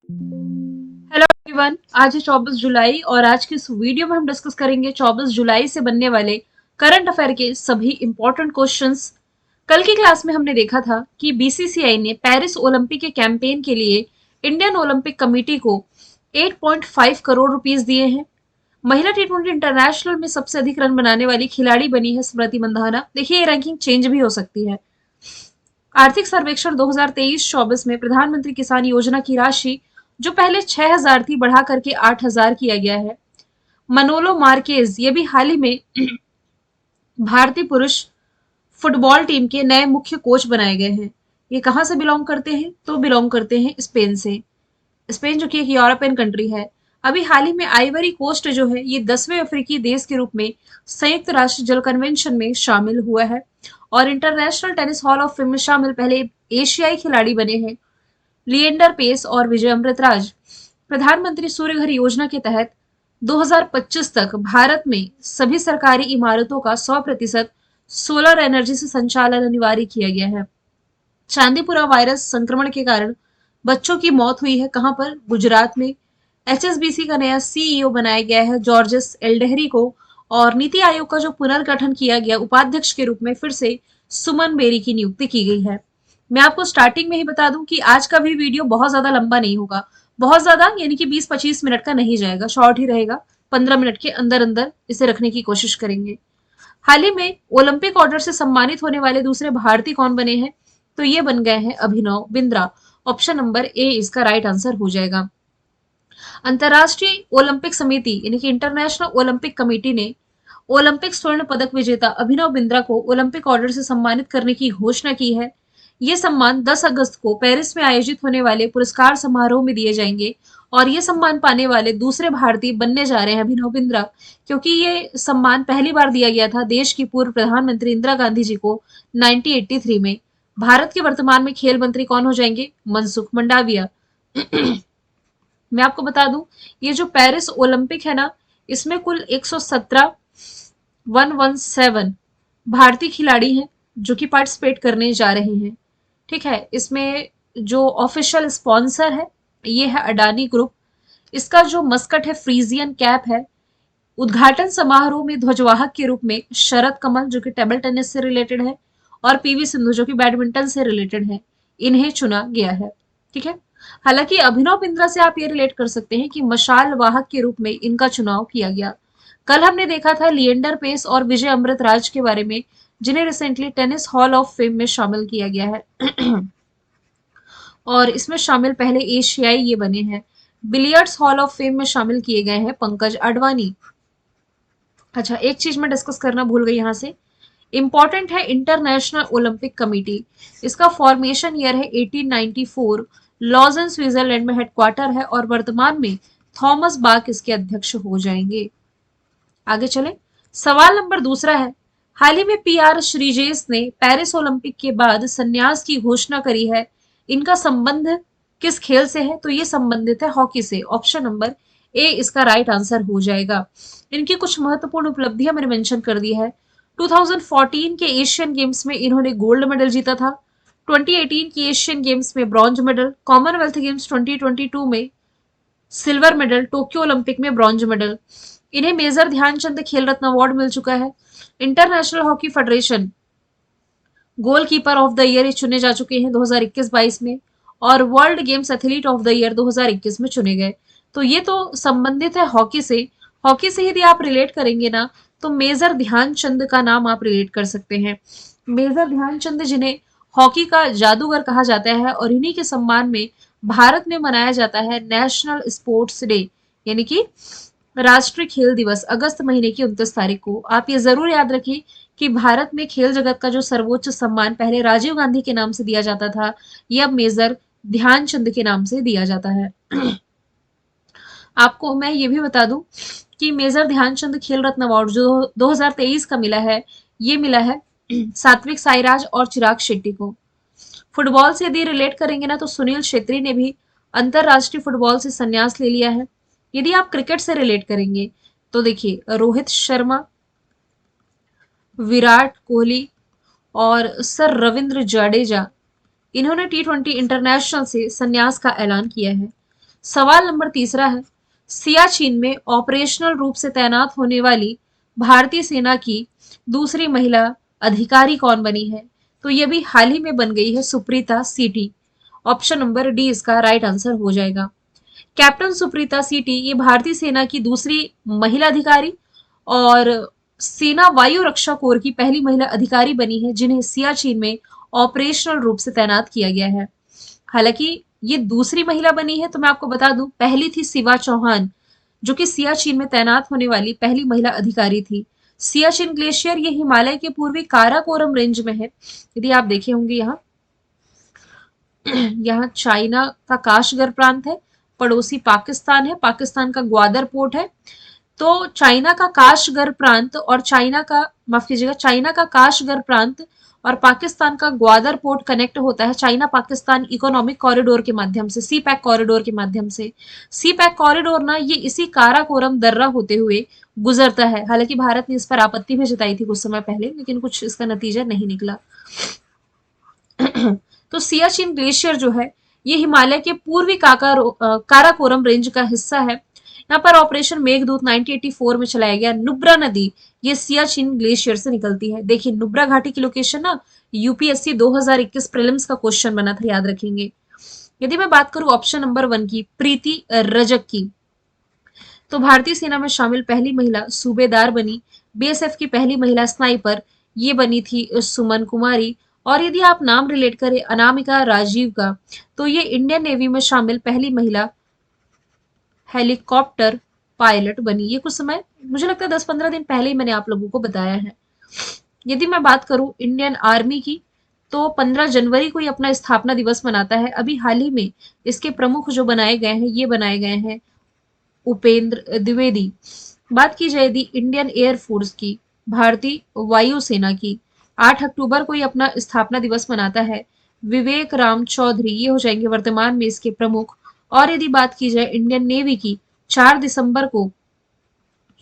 Hello everyone. आज है 24 जुलाई और आज की इस वीडियो में हम डिस्कस करेंगे 24 जुलाई से बनने वाले करंट अफेयर के सभी इंपॉर्टेंट क्वेश्चंस। कल की क्लास में हमने देखा था कि बीसीसीआई ने पेरिस ओलंपिक के कैंपेन के लिए इंडियन ओलंपिक कमेटी को 8.5 करोड़ रुपीस दिए हैं। महिला टी20 इंटरनेशनल में सबसे अधिक रन बनाने वाली खिलाड़ी बनी है स्मृति मंधाना। देखिए, ये रैंकिंग चेंज भी हो सकती है। आर्थिक सर्वेक्षण 2023-24 में प्रधानमंत्री किसान योजना की राशि जो पहले 6,000 थी बढ़ा करके 8,000 किया गया है। मनोलो मार्केज ये भी हाल ही में भारतीय पुरुष फुटबॉल टीम के नए मुख्य कोच बनाए गए हैं। ये कहां से बिलोंग करते हैं? तो बिलोंग करते हैं स्पेन से। स्पेन जो कि एक यूरोपियन कंट्री है। अभी हाल ही में आइवरी कोस्ट जो है ये 10वें अफ्रीकी देश के रूप में संयुक्त राष्ट्र जल कन्वेंशन में शामिल हुआ है और international tennis hall of fame में शामिल पहले एशियाई खिलाड़ी बने हैं लिएंडर पेस और विजय अमृतराज। प्रधानमंत्री सूर्य घर योजना के तहत 2025 तक भारत में सभी सरकारी इमारतों का 100% सोलर एनर्जी से संचालन अनिवार्य किया गया है। चांदीपुरा वायरस संक्रमण के कारण बच्चों की मौत हुई है। कहां पर? गुजरात में। एचएसबीसी का नया सीईओ बनाया गया है जॉर्जेस एल्डेहरी को और नीति आयोग का जो पुनर्गठन किया गया उपाध्यक्ष के रूप में फिर से सुमन बेरी की नियुक्ति की गई है। मैं आपको स्टार्टिंग में ही बता दूं कि आज का भी वीडियो बहुत ज्यादा लंबा नहीं होगा। बहुत ज्यादा यानी कि 20-25 मिनट का नहीं जाएगा, शॉर्ट ही रहेगा। 15 मिनट के अंदर अंदर इसे रखने की कोशिश करेंगे। हाल ही में ओलंपिक ऑर्डर से सम्मानित होने वाले दूसरे भारतीय कौन बने हैं? तो ये बन गए हैं Abhinav Bindra. Option number A इसका राइट आंसर हो जाएगा। अंतरराष्ट्रीय ओलंपिक समिति यानी कि इंटरनेशनल ओलंपिक कमेटी ने ओलंपिक स्वर्ण पदक विजेता अभिनव बिंद्रा को ओलंपिक ऑर्डर से सम्मानित करने की घोषणा की है। ये सम्मान 10 अगस्त को पेरिस में आयोजित होने वाले पुरस्कार समारोह में दिए जाएंगे और ये सम्मान पाने वाले दूसरे भारतीय बनने जा रहे हैं अभिनव बिंद्रा, क्योंकि ये सम्मान पहली बार दिया गया था देश की पूर्व प्रधानमंत्री इंदिरा गांधी जी को 1983 में। भारत के वर्तमान में खेल मंत्री कौन हो जाएंगे? मनसुख मंडाविया। मैं आपको बता दूं, ये जो पेरिस ओलंपिक है ना, इसमें कुल 117 भारतीय खिलाड़ी हैं जो कि पार्टिसिपेट करने जा रहे हैं। ठीक है, इसमें जो ऑफिशियल स्पॉन्सर है ये है अडानी ग्रुप। इसका जो मस्कट है फ्रीजियन कैप है। उद्घाटन समारोह में ध्वजवाहक के रूप में शरद कमल जो कि टेबल टेनिस से रिलेटेड है और पीवी सिंधु जो कि बैडमिंटन से रिलेटेड है, इन्हें चुना गया है। ठीक है, हालांकि अभिनव बिंद्रा से आप ये रिलेट कर सकते हैं कि मशाल वाहक के रूप में इनका चुनाव किया गया। कल हमने देखा था लिएंडर पेस और विजय अमृतराज के बारे में, जिन्हें recently tennis hall of fame में शामिल किया गया है और इसमें शामिल पहले एशियाई ये बने हैं। बिलियर्ड्स हॉल ऑफ फेम में शामिल किए गए हैं पंकज अडवाणी। अच्छा, एक चीज मैं डिस्कस करना भूल गई यहाँ से, इंपॉर्टेंट है इंटरनेशनल ओलंपिक कमेटी। इसका फॉर्मेशन ईयर है 1894। लॉजन स्विट्जरलैंड में हेडक्वार्टर है और वर्तमान में थॉमस बाक इसके अध्यक्ष हो जाएंगे। आगे चले, सवाल नंबर दूसरा है, हाल ही में पीआर श्रीजेश ने पेरिस ओलंपिक के बाद संन्यास की घोषणा करी है। इनका संबंध किस खेल से है? तो ये संबंधित है हॉकी से। ऑप्शन नंबर ए इसका राइट आंसर हो जाएगा। इनकी कुछ महत्वपूर्ण उपलब्धियां मैंने मेंशन कर दी है। 2014 के एशियन गेम्स में इन्होंने गोल्ड मेडल जीता था। 2018 की एशियन गेम्स में ब्रॉन्ज मेडल, कॉमनवेल्थ गेम्स 2022 में सिल्वर मेडल, टोक्यो ओलंपिक में ब्रॉन्ज मेडल। इन्हें मेजर ध्यानचंद खेल रत्न अवार्ड मिल चुका है। International hockey federation goalkeeper of the year चुने जा चुके हैं 2021-22 में और world games athlete of the year 2021 में चुने गए। तो ये तो संबंधित है हॉकी से। हॉकी से यदि आप रिलेट करेंगे ना, तो मेजर ध्यानचंद का नाम आप रिलेट कर सकते हैं। मेजर ध्यानचंद जिन्हें हॉकी का जादूगर कहा जाता है और इन्हीं के सम्मान में भारत में मनाया जाता है नेशनल स्पोर्ट्स डे यानी कि राष्ट्रीय खेल दिवस, अगस्त महीने की 29 तारीख को। आप ये जरूर याद रखिए कि भारत में खेल जगत का जो सर्वोच्च सम्मान पहले राजीव गांधी के नाम से दिया जाता था, यह अब मेजर ध्यानचंद के नाम से दिया जाता है। आपको मैं ये भी बता दूं कि मेजर ध्यानचंद खेल रत्न अवार्ड जो 2023 का मिला है, ये मिला है सात्विक साईराज और चिराग शेट्टी को। फुटबॉल से यदि रिलेट करेंगे ना, तो सुनील छेत्री ने भी अंतरराष्ट्रीय फुटबॉल से संन्यास ले लिया है। यदि आप क्रिकेट से रिलेट करेंगे तो देखिए, रोहित शर्मा, विराट कोहली और सर रविंद्र जडेजा, इन्होंने टी20 इंटरनेशनल से संन्यास का ऐलान किया है। सवाल नंबर तीसरा है, सियाचिन में ऑपरेशनल रूप से तैनात होने वाली भारतीय सेना की दूसरी महिला अधिकारी कौन बनी है? तो ये भी हाल ही में बन गई है, सुप्रीता सीटी। ऑप्शन नंबर डी इसका राइट आंसर हो जाएगा। कैप्टन सुप्रीता सीटी ये भारतीय सेना की दूसरी महिला अधिकारी और सेना वायु रक्षा कोर की पहली महिला अधिकारी बनी है जिन्हें सियाचिन में ऑपरेशनल रूप से तैनात किया गया है। हालांकि ये दूसरी महिला बनी है, तो मैं आपको बता दूं पहली थी शिवा चौहान, जो कि सियाचिन में तैनात होने वाली पहली महिला अधिकारी थी। सियाचिन ग्लेशियर ये हिमालय के पूर्वी काराकोरम रेंज में है। यदि आप देखे होंगे यहाँ यहाँ चाइना का काशगर प्रांत है, पड़ोसी पाकिस्तान है, पाकिस्तान का ग्वादर पोर्ट है। तो चाइना का काशगर प्रांत और चाइना का, माफ कीजिएगा, चाइना का काशगर प्रांत और पाकिस्तान का ग्वादर पोर्ट कनेक्ट होता है चाइना पाकिस्तान इकोनॉमिक कॉरिडोर के माध्यम से, सी पैक कॉरिडोर के माध्यम से। सी पैक कॉरिडोर ना ये इसी काराकोरम दर्रा होते हुए गुजरता है। हालांकि भारत ने इस पर आपत्ति भी जताई थी कुछ समय पहले, लेकिन कुछ इसका नतीजा नहीं निकला। तो सियाचिन ग्लेशियर जो है ये हिमालय के पूर्वी काराकोरम रेंज का हिस्सा है। यहाँ पर ऑपरेशन मेघदूत 1984 में चलाया गया। नुब्रा नदी ये सियाचिन ग्लेशियर से निकलती है। देखिए नुब्रा घाटी की लोकेशन ना यूपीएससी 2021 प्रीलिम्स का क्वेश्चन बना था, याद रखेंगे। यदि मैं बात करूं ऑप्शन नंबर 1 की, प्रीति रजक की, तो भारतीय सेना में शामिल पहली महिला सूबेदार बनी। बीएसएफ की पहली महिला स्नाइपर ये बनी थी सुमन कुमारी। और यदि आप नाम रिलेट करें अनामिका राजीव का, तो ये इंडियन नेवी में शामिल पहली महिला हेलीकॉप्टर पायलट बनी। ये कुछ समय, मुझे लगता है 10-15 दिन पहले ही मैंने आप लोगों को बताया है। यदि मैं बात करूं इंडियन आर्मी की, तो 15 जनवरी को ही अपना स्थापना दिवस मनाता है। अभी हाल ही में इसके प्रमुख जो बनाए गए हैं, ये बनाए गए हैं उपेंद्र द्विवेदी। बात की जाए यदि इंडियन एयरफोर्स की, भारतीय वायुसेना की, 8 अक्टूबर को ही अपना स्थापना दिवस मनाता है विवेक राम चौधरी, ये हो जाएंगे वर्तमान में इसके प्रमुख। और यदि बात की जाए इंडियन नेवी की, 4 दिसंबर को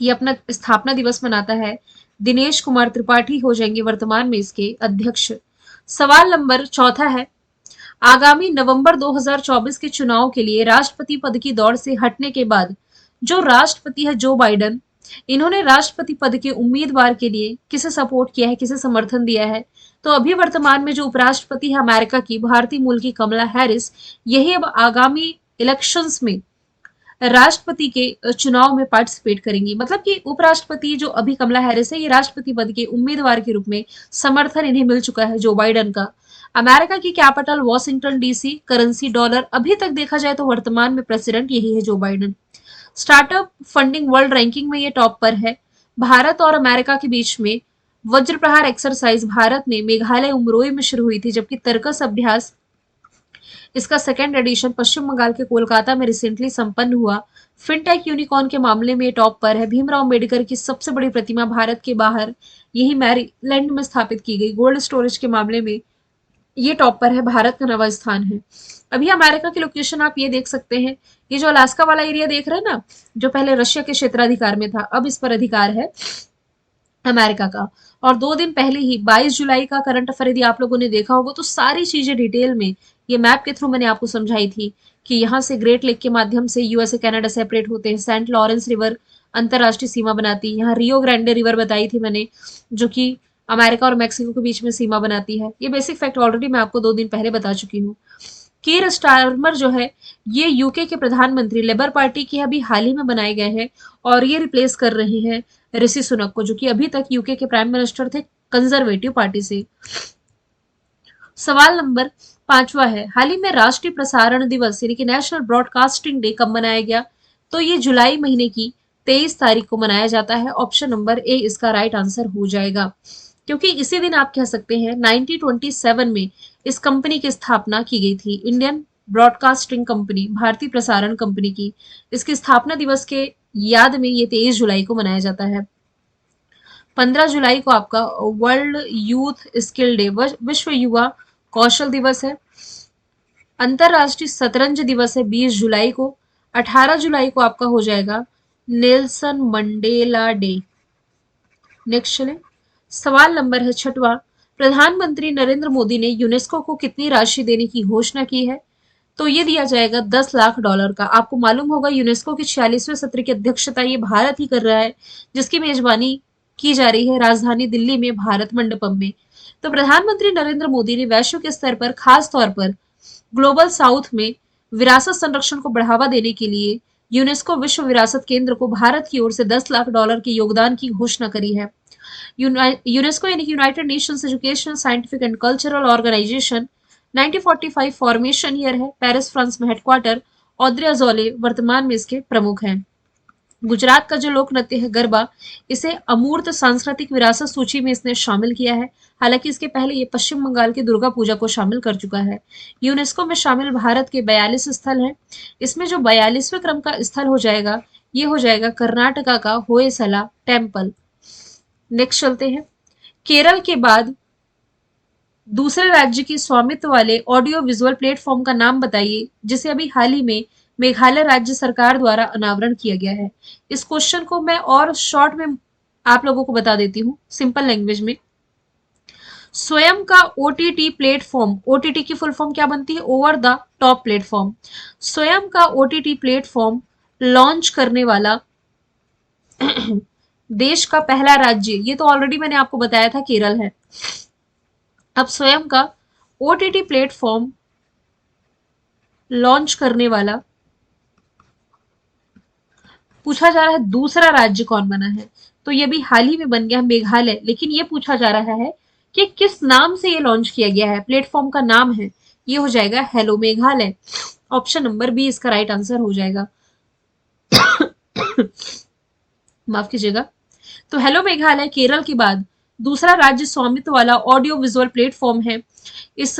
ये अपना स्थापना दिवस मनाता है दिनेश कुमार त्रिपाठी, हो जाएंगे वर्तमान में इसके अध्यक्ष। सवाल नंबर चौथा है, आगामी नवंबर 2024 के चुनाव के लिए राष्ट्रपति पद की दौड़ से हटने के बाद जो राष्ट्रपति है जो बाइडन, इन्होंने राष्ट्रपति पद के उम्मीदवार के लिए किसे सपोर्ट किया है, किसे समर्थन दिया है? तो अभी वर्तमान में जो उपराष्ट्रपति है अमेरिका की, भारतीय मूल की कमला हैरिस, यही अब आगामी इलेक्शंस में राष्ट्रपति के चुनाव में पार्टिसिपेट करेंगी। मतलब कि उपराष्ट्रपति जो अभी कमला हैरिस है, ये राष्ट्रपति पद के उम्मीदवार के रूप में समर्थन इन्हें मिल चुका है जो बाइडन का। अमेरिका की capital Washington DC, currency dollar, अभी तक देखा जाए तो वर्तमान में प्रेसिडेंट यही है जो Biden. Startup funding world ranking में ये टॉप पर है। भारत और अमेरिका के बीच में वज्र प्रहार एक्सरसाइज भारत में मेघालय उमरोई में शुरू हुई थी, जबकि तर्कस अभ्यास इसका सेकेंड एडिशन पश्चिम बंगाल के कोलकाता में रिसेंटली संपन्न हुआ। फिनटेक यूनिकॉर्न के मामले में टॉप पर है। भीमराव अम्बेडकर की सबसे बड़ी प्रतिमा भारत के बाहर यही मैरीलैंड में स्थापित की गई। गोल्ड स्टोरेज के मामले में ये टॉप पर है, भारत का 9वां स्थान है। अभी अमेरिका की लोकेशन आप ये देख सकते हैं, ये जो अलास्का वाला एरिया देख रहे हैं ना, जो पहले रशिया के क्षेत्राधिकार में था, अब इस पर अधिकार है अमेरिका का। और 2 दिन पहले ही 22 जुलाई का करंट अफेयर यदि आप लोगों ने देखा होगा तो सारी चीजें डिटेल में ये मैप के थ्रू मैंने आपको समझाई थी कि यहाँ से ग्रेट लेक के माध्यम से यूएसए कनाडा सेपरेट होते हैं। सेंट लॉरेंस रिवर अंतरराष्ट्रीय सीमा बनाती है। यहाँ रियो ग्रांडे रिवर बताई थी मैंने, जो कि अमेरिका और मैक्सिको के बीच में सीमा बनाती है। ये बेसिक फैक्ट ऑलरेडी मैं आपको 2 दिन पहले बता चुकी हूँ। कीर स्टारमर जो है ये यूके के प्रधानमंत्री लेबर पार्टी के अभी हाल ही में बनाए गए हैं और ये रिप्लेस कर रहे हैं ऋषि सुनक को, जो कि अभी तक यूके के प्राइम मिनिस्टर थे कंजर्वेटिव पार्टी से। सवाल नंबर 5वां है, हाल ही में राष्ट्रीय प्रसारण दिवस यानी कि नेशनल ब्रॉडकास्टिंग डे कब मनाया गया? तो ये जुलाई महीने की 23 तारीख को मनाया जाता है। ऑप्शन नंबर ए इसका राइट आंसर हो जाएगा, क्योंकि इसी दिन आप कह सकते हैं 1927 में इस कंपनी की स्थापना की गई थी, इंडियन ब्रॉडकास्टिंग कंपनी, भारतीय प्रसारण कंपनी की। इसकी स्थापना दिवस के याद में ये 23 जुलाई को मनाया जाता है। 15 जुलाई को आपका वर्ल्ड यूथ स्किल डे, विश्व युवा कौशल दिवस है। अंतरराष्ट्रीय शतरंज दिवस है 20 जुलाई को। 18 जुलाई को आपका हो जाएगा नेल्सन मंडेला डे। नेक्स्ट चले, सवाल नंबर है 6वां, प्रधानमंत्री नरेंद्र मोदी ने यूनेस्को को कितनी राशि देने की घोषणा की है? तो ये दिया जाएगा $10 लाख का। आपको मालूम होगा यूनेस्को के 46वें सत्र की अध्यक्षता ये भारत ही कर रहा है, जिसकी मेजबानी की जा रही है राजधानी दिल्ली में भारत मंडपम में। तो प्रधानमंत्री नरेंद्र मोदी ने वैश्विक स्तर पर खास तौर पर ग्लोबल साउथ में विरासत संरक्षण को बढ़ावा देने के लिए यूनेस्को विश्व विरासत केंद्र को भारत की ओर से $10 लाख के योगदान की घोषणा करी है। यूनेस्को यानी कि united nations educational scientific and cultural organization 1945 formation year है, पेरिस फ्रांस में हेडक्वार्टर। ऑद्रे अजौले वर्तमान में इसके प्रमुख हैं। गुजरात का जो लोक नृत्य है गरबा, इसे अमूर्त सांस्कृतिक विरासत सूची में इसने शामिल किया है। हालांकि इसके पहले ये पश्चिम बंगाल की दुर्गा पूजा को शामिल कर चुका है। यूनेस्को में शामिल भारत के 42 स्थल हैं। इसमें जो 42वें क्रम का स्थल हो जाएगा, ये हो जाएगा कर्नाटका का होयसला टेम्पल। नेक्स्ट चलते हैं। केरल के बाद दूसरे राज्य की स्वामित्व वाले ऑडियो विजुअल प्लेटफॉर्म का नाम बताइए, जिसे अभी हाल ही में मेघालय राज्य सरकार द्वारा अनावरण किया गया है। इस क्वेश्चन को मैं और शॉर्ट में आप लोगों को बता देती हूँ, सिंपल लैंग्वेज में। स्वयं का ओटीटी प्लेटफॉर्म, ओटीटी की फुल फॉर्म क्या बनती है? Over the top platform. स्वयं का ओटीटी प्लेटफॉर्म लॉन्च करने वाला देश का पहला राज्य, ये तो ऑलरेडी मैंने आपको बताया था, केरल है। अब स्वयं का ओटीटी प्लेटफॉर्म लॉन्च करने वाला पूछा जा रहा है दूसरा राज्य कौन बना है, तो ये भी हाल ही में बन गया मेघालय। लेकिन ये पूछा जा रहा है कि किस नाम से ये लॉन्च किया गया है, प्लेटफॉर्म का नाम है, ये हो जाएगा hello Meghalaya. Option number B इसका राइट आंसर हो जाएगा। माफ कीजिएगा। तो हेलो मेघालय केरल के बाद दूसरा राज्य स्वामित्व वाला ऑडियो विजुअल प्लेटफॉर्म है। इस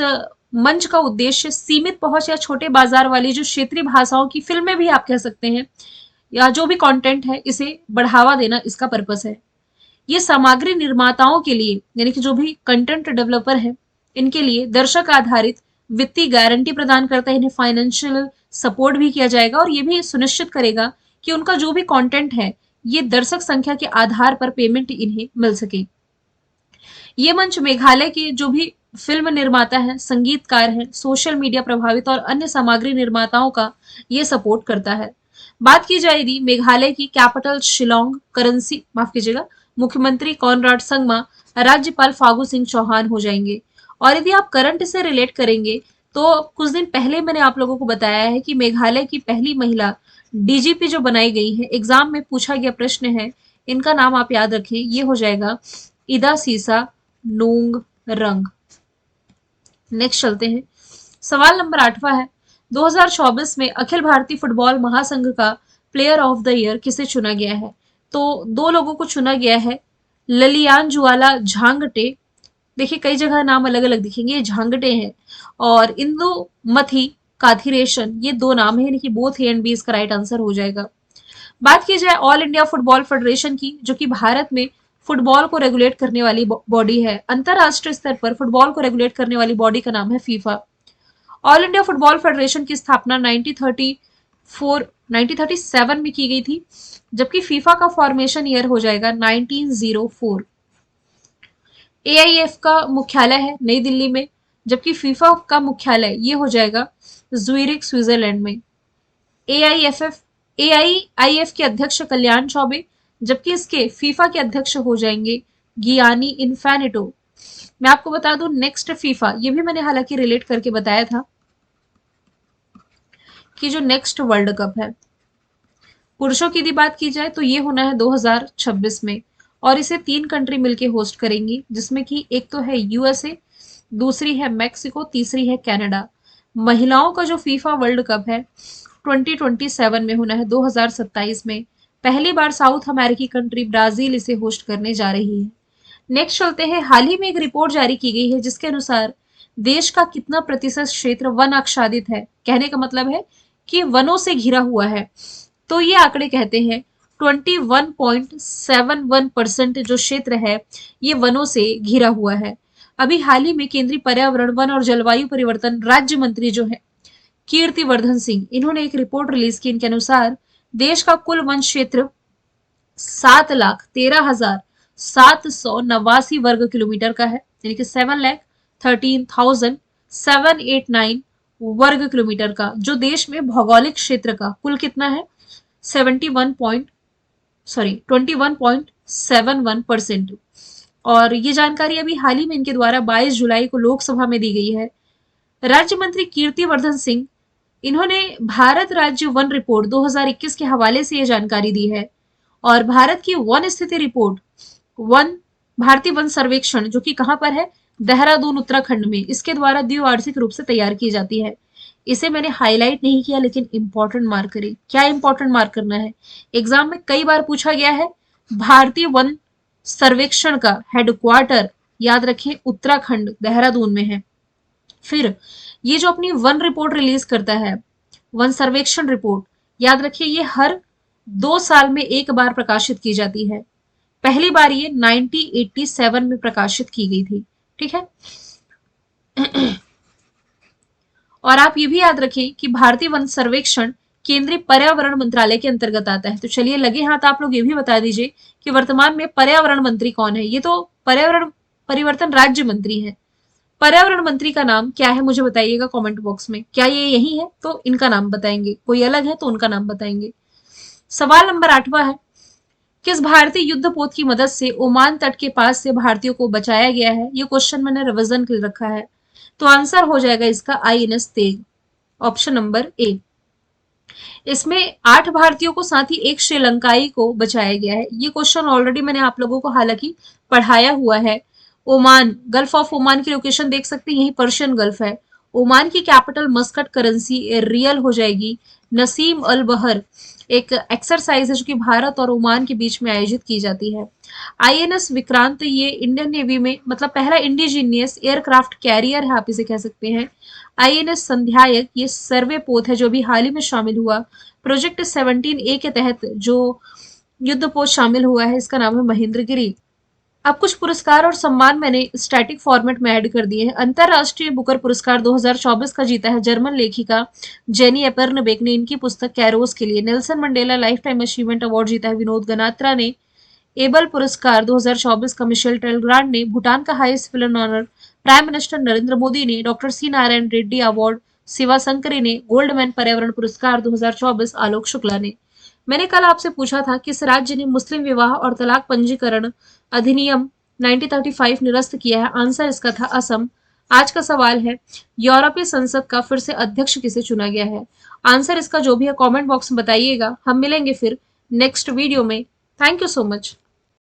मंच का उद्देश्य सीमित पहुंच या छोटे बाजार वाली जो क्षेत्रीय भाषाओं की फिल्में भी आप कह सकते हैं, या जो भी कंटेंट है, इसे बढ़ावा देना इसका पर्पस है। ये सामग्री निर्माताओं के लिए, यानी कि जो भी कंटेंट डेवलपर है, इनके लिए दर्शक आधारित वित्तीय गारंटी प्रदान करता है। इन्हें फाइनेंशियल सपोर्ट भी किया जाएगा और ये भी सुनिश्चित करेगा कि उनका जो भी कंटेंट है, ये दर्शक संख्या के आधार पर पेमेंट इन्हें मिल सके। ये मंच मेघालय के जो भी फिल्म निर्माता है, संगीतकार है, सोशल मीडिया प्रभावित और अन्य सामग्री निर्माताओं का ये सपोर्ट करता है। बात की जाएगी मेघालय की कैपिटल शिलोंग, करेंसी माफ कीजिएगा, मुख्यमंत्री कॉनराड संगमा, राज्यपाल फागू सिंह चौहान हो जाएंगे। और यदि आप करंट से रिलेट करेंगे तो कुछ दिन पहले मैंने आप लोगों को बताया है कि मेघालय की पहली महिला डीजीपी जो बनाई गई है, एग्जाम में पूछा गया प्रश्न है, इनका नाम आप याद रखें, ये हो जाएगा इदा सीसा नोंग रंग। नेक्स्ट चलते हैं। सवाल नंबर 8वां है, 2024 में अखिल भारतीय फुटबॉल महासंघ का प्लेयर ऑफ द ईयर किसे चुना गया है? तो दो लोगों को चुना गया है, ललियान जुआला झांगटे, देखिए कई जगह नाम अलग अलग दिखेंगे, ये झांगटे हैं, और इंदुमथी काथिरेशन, ये दो नाम है, यानी कि बोथ ए एंड बी इसका राइट आंसर हो जाएगा। बात की जाए ऑल इंडिया फुटबॉल फेडरेशन की, जो कि भारत में फुटबॉल को रेगुलेट करने वाली बॉडी है। अंतरराष्ट्रीय स्तर पर फुटबॉल को रेगुलेट करने वाली बॉडी का नाम है FIFA. All India football federation की स्थापना 1937 में की गई थी, जबकि फीफा का फॉर्मेशन ईयर हो जाएगा 1904। एआईएफ का मुख्यालय है नई दिल्ली में, जबकि फीफा का मुख्यालय ये हो जाएगा ज्यूरिख स्विट्जरलैंड में। एआईआईएफ के अध्यक्ष कल्याण चौबे, जबकि इसके फीफा के अध्यक्ष हो जाएंगे गियानी इन्फेनिटो। मैं आपको बता दूं नेक्स्ट फीफा, ये भी मैंने हालांकि रिलेट करके बताया था कि जो नेक्स्ट वर्ल्ड कप है पुरुषों की यदि बात की जाए तो ये होना है 2026 में, और इसे 3 कंट्री मिलके होस्ट करेंगी, जिसमें कि एक तो है यूएसए, दूसरी है मैक्सिको, तीसरी है कनाडा। महिलाओं का जो फीफा वर्ल्ड कप है 2027 में होना है, 2027 में। पहली बार साउथ अमेरिकी कंट्री ब्राजील इसे होस्ट करने जा रही है। नेक्स्ट चलते हैं। हाल ही में एक रिपोर्ट जारी की गई है जिसके अनुसार देश का कितना प्रतिशत क्षेत्र वन आच्छादित है। कहने का मतलब है कि वनों से घिरा हुआ है। तो ये आंकड़े कहते हैं 21.71% जो क्षेत्र है ये वनों से घिरा हुआ है। अभी हाल ही में केंद्रीय पर्यावरण, वन और जलवायु परिवर्तन राज्य मंत्री जो है कीर्तिवर्धन सिंह, इन्होंने एक रिपोर्ट रिलीज की। इनके अनुसार देश का कुल वन क्षेत्र 7,13,789 वर्ग किलोमीटर का है, यानी कि 7,13,789 वर्ग किलोमीटर का, जो देश में भौगोलिक क्षेत्र का कुल कितना है 21.71%। और ये जानकारी अभी हाल ही में इनके द्वारा 22 जुलाई को लोकसभा में दी गई है। राज्य मंत्री कीर्तिवर्धन सिंह, इन्होंने भारत राज्य वन रिपोर्ट 2021 के हवाले से ये जानकारी दी है। और भारत की वन स्थिति रिपोर्ट, वन भारतीय वन सर्वेक्षण, जो कि कहां पर है देहरादून उत्तराखंड में, इसके द्वारा द्विवार्षिक रूप से तैयार की जाती है। इसे मैंने हाईलाइट नहीं किया, लेकिन इंपॉर्टेंट मार्क करें। क्या इंपॉर्टेंट मार्क करना है, एग्जाम में कई बार पूछा गया है। भारतीय वन सर्वेक्षण का हेडक्वार्टर याद रखें उत्तराखंड देहरादून में है। फिर ये जो अपनी वन रिपोर्ट रिलीज करता है, वन सर्वेक्षण रिपोर्ट, याद रखिए ये हर 2 साल में एक बार प्रकाशित की जाती है। पहली बार ये 1987 में प्रकाशित की गई थी। ठीक है। और आप ये भी याद रखें कि भारतीय वन सर्वेक्षण केंद्रीय पर्यावरण मंत्रालय के अंतर्गत आता है। तो चलिए लगे हाथ आप लोग ये भी बता दीजिए कि वर्तमान में पर्यावरण मंत्री कौन है। ये तो पर्यावरण परिवर्तन राज्य मंत्री है। पर्यावरण मंत्री का नाम क्या है मुझे बताइएगा कमेंट बॉक्स में। क्या ये यही है तो इनका नाम बताएंगे, कोई अलग है तो उनका नाम बताएंगे। सवाल नंबर 8वां है, किस भारतीय युद्धपोत की मदद से ओमान तट के पास से भारतीयों को बचाया गया है। ये क्वेश्चन मैंने रिवीजन के लिए रखा है। तो आंसर हो जाएगा इसका INS Tegh, option number A. इसमें 8 भारतीयों को साथ ही एक श्रीलंकाई को बचाया गया है। ये क्वेश्चन ऑलरेडी मैंने आप लोगों को हालांकि पढ़ाया हुआ है। ओमान, गल्फ ऑफ ओमान की लोकेशन देख सकते हैं, यही पर्शियन गल्फ है। ओमान की कैपिटल मस्कट, करेंसी रियल हो जाएगी नसीम अल बहर। एक एक्सरसाइज है जो कि भारत और ओमान के बीच में आयोजित की जाती है। INS विक्रांत, ये इंडियन नेवी में मतलब पहला इंडिजीनियस एयरक्राफ्ट कैरियर है, आप इसे कह सकते हैं। INS संध्यायक, ये सर्वे पोत है जो भी हाल ही में शामिल हुआ। प्रोजेक्ट 17A के तहत जो युद्ध पोत शामिल हुआ है, इसका नाम है महेंद्रगिरी। अब कुछ पुरस्कार और सम्मान मैंने स्टैटिक फॉर्मेट में ऐड कर दिए हैं। अंतरराष्ट्रीय बुकर पुरस्कार 2024 का जीता है जर्मन लेखिका जेनी एपर्नबेक ने, इनकी पुस्तक कैरोस के लिए। Nelson Mandela life time achievement award जीता है विनोद गनात्रा ने। एबल पुरस्कार 2024 का मिशेल टेलग्रांड ने। भूटान का highest civilian honour prime minister Narendra Modi ने। Doctor C Narayan Reddy award Shiva Shankari ने। गोल्डमैन पर्यावरण पुरस्कार 2024 आलोक शुक्ला ने। मैंने कल आपसे पूछा था किस राज्य ने मुस्लिम विवाह और तलाक पंजीकरण अधिनियम 1935 निरस्त किया है। आंसर इसका था असम। आज का सवाल है, यूरोपीय संसद का फिर से अध्यक्ष किसे चुना गया है। आंसर इसका जो भी है कमेंट बॉक्स में बताइएगा। हम मिलेंगे फिर नेक्स्ट वीडियो में। Thank you so much.